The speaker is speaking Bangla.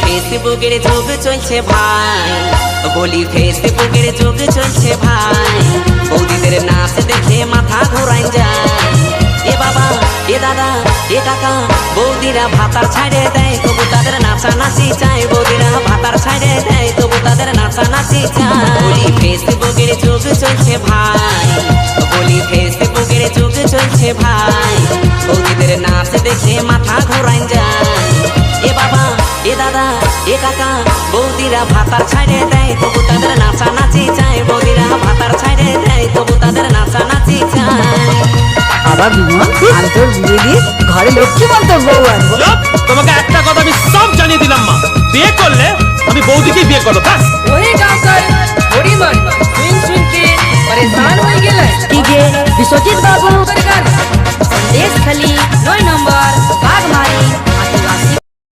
ফেসবুকের যুগ চলছে ভাই, বলি ফেসবুকের যুগ চলছে ভাই। বৌদিদের নাচ দেখে মাথা ঘোরাই যায়। এ বাবা, এ দাদা, এ কাকা, বৌদিরা ভাতার ছাড়ে দেয় তবু তাদের নাচানাচি চাই। বৌদিরা ভাতার ছাড়ে দেয় তবু তাদের নাচানাচি চাই। বলি ফেসবুকের যুগ চলছে ভাই, বলি ফেসবুকের যুগ চলছে ভাই। বৌদিদের নাচ দেখে মাথা ঘোরাই যায়। এ বাবা, এ দাদা, এ কাকা, বৌদিরা ভাতার ছাড়ে দেয় তবু তাদের নাচানাচি চাই। বৌদিরা ভাতার ছাড়ে দেয় তবু তাদের নাচানাচি চাই। আবার বিমল, আমি তোর বিয়ে দিয়ে ঘরে লক্ষ্মী বলতো বউ আনবো। তোমাকে একটা কথা আমি সব জানিয়ে দিলাম মা, বিয়ে করলে আমি বৌদিকে বিয়ে করবো। ওই